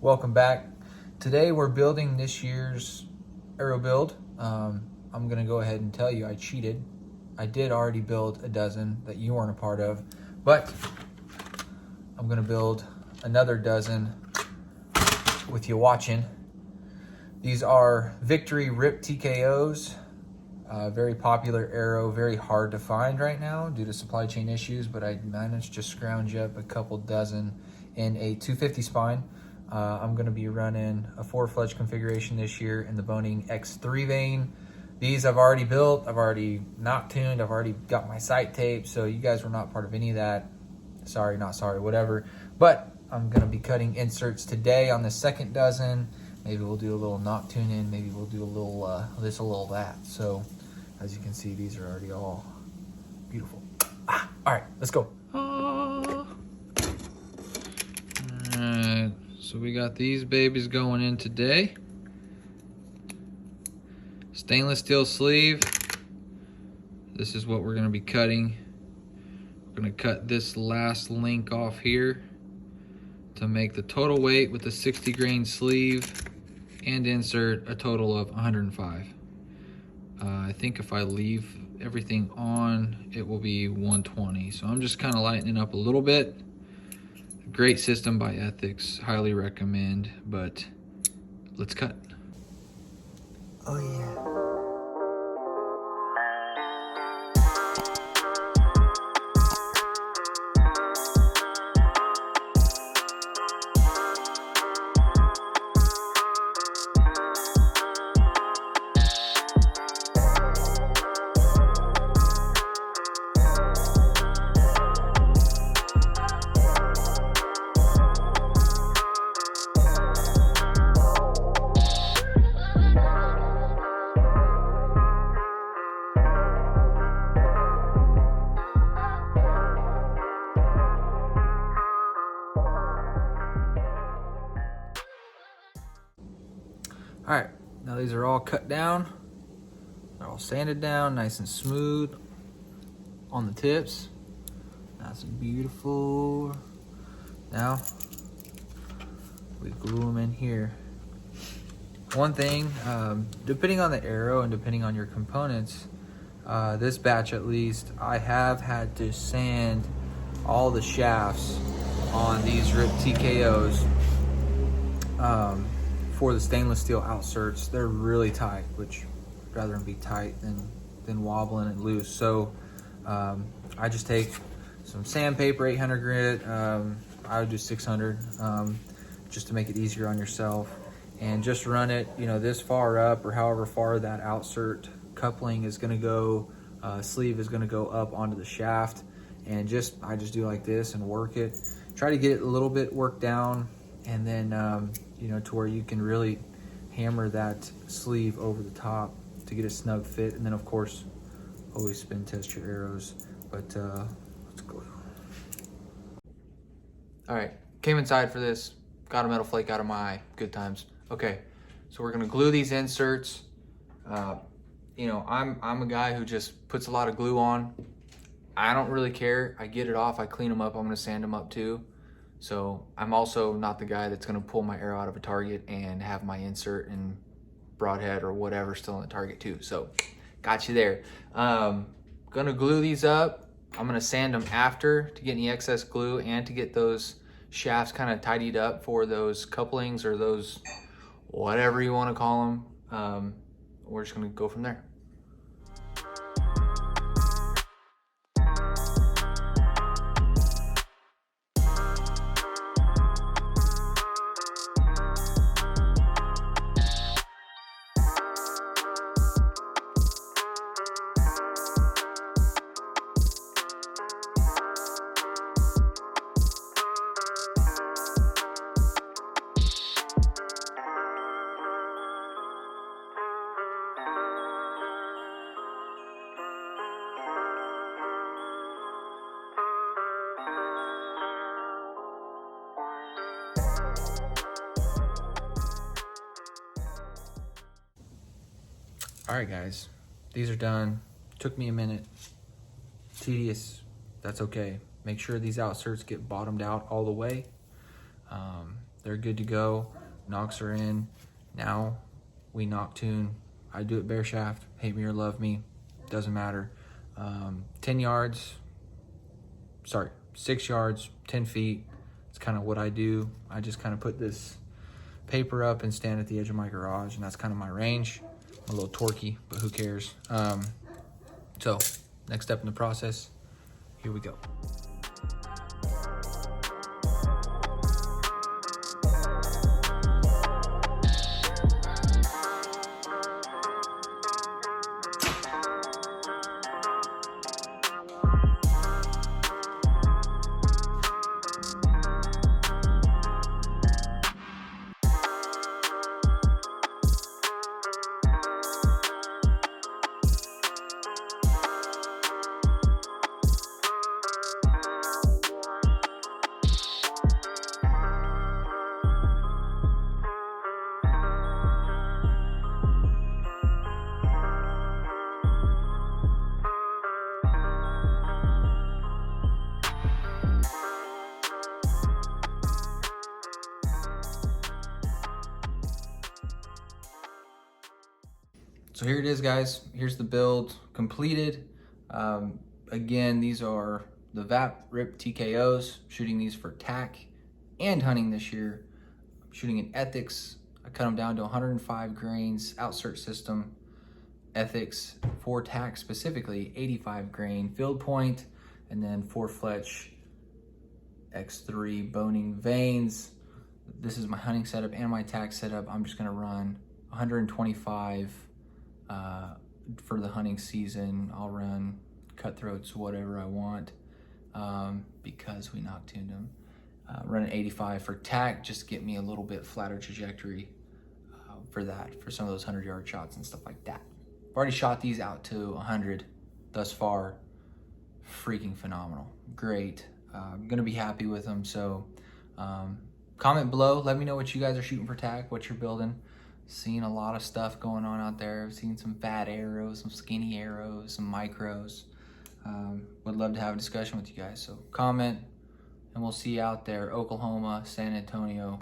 Welcome back. Today we're building this year's arrow build. I'm gonna go ahead and tell you I cheated. I did already build a dozen that you weren't a part of, but I'm gonna build another dozen with you watching. These are Victory RIP TKOs. Very popular arrow, very hard to find right now due to supply chain issues, but I managed to scrounge up a couple dozen in a 250 spine. I'm gonna be running a 4-fledged configuration this year in the Bohning X3 vein. These I've already built, I've already Nock tuned, I've already got my sight tape, so you guys were not part of any of that. Sorry, not sorry, whatever. But I'm gonna be cutting inserts today on the second dozen. Maybe we'll do a little Nock tune in, maybe we'll do a little this, a little that. So as you can see, these are already all beautiful. All right, let's go. All right, so we got these babies going in today. Stainless steel sleeve. This is what we're gonna be cutting. We're gonna cut this last link off here to make the total weight with the 60 grain sleeve and insert a total of 105. I think if I leave everything on, it will be 120. So I'm just kind of lightening up a little bit. Great system by Ethics, highly recommend, but let's cut. Oh yeah. All right, now these are all cut down. They're all sanded down, nice and smooth on the tips. Nice and beautiful. Now, we glue them in here. One thing, depending on the arrow and depending on your components, this batch at least, I have had to sand all the shafts on these RIP TKOs. For the stainless steel outserts, they're really tight, which I'd rather them be tight than wobbling and loose. So I just take some sandpaper, 800 grit. I would do 600 just to make it easier on yourself, and just run it, this far up or however far that outsert coupling is going to go, sleeve is going to go up onto the shaft, and I just do like this and work it. Try to get it a little bit worked down, and then to where you can really hammer that sleeve over the top to get a snug fit. And then of course, always spin test your arrows. But let's go. All right, came inside for this, got a metal flake out of my eye, good times. Okay, so we're gonna glue these inserts. I'm a guy who just puts a lot of glue on. I don't really care, I get it off, I clean them up, I'm gonna sand them up too. So I'm also not the guy that's gonna pull my arrow out of a target and have my insert and broadhead or whatever still in the target too. So got you there. Gonna glue these up. I'm gonna sand them after to get any excess glue and to get those shafts kind of tidied up for those couplings or those, whatever you wanna call them. We're just gonna go from there. All right, guys, these are done. Took me a minute. Tedious, that's okay. Make sure these outserts get bottomed out all the way. They're good to go. Nocks are in. Now we Nock tune. I do it bare shaft. Hate me or love me, doesn't matter. 10 yards, sorry, 6 yards, 10 feet. It's kind of what I do. I just kind of put this paper up and stand at the edge of my garage, and that's kind of my range. I'm a little torquey, but who cares? So next step in the process, here we go. So here it is, guys. Here's the build completed. Again, these are the VAP RIP TKOs. Shooting these for TAC and hunting this year. I'm shooting in ethics. I cut them down to 105 grains, outsert system. Ethics for TAC specifically, 85 grain field point, and then 4 Fletch X3 Bohning vanes. This is my hunting setup and my TAC setup. I'm just gonna run 125 for the hunting season. I'll run cutthroats, whatever I want, because we Nock tuned them. Run an 85 for TAC, just get me a little bit flatter trajectory for that, for some of those 100-yard shots and stuff like that. I've already shot these out to 100 thus far. Freaking phenomenal, great. I'm gonna be happy with them. So comment below, let me know what you guys are shooting for TAC, what you're building. Seen a lot of stuff going on out there. I've seen some fat arrows, some skinny arrows, some micros. Would love to have a discussion with you guys. So comment, and we'll see you out there. Oklahoma, San Antonio,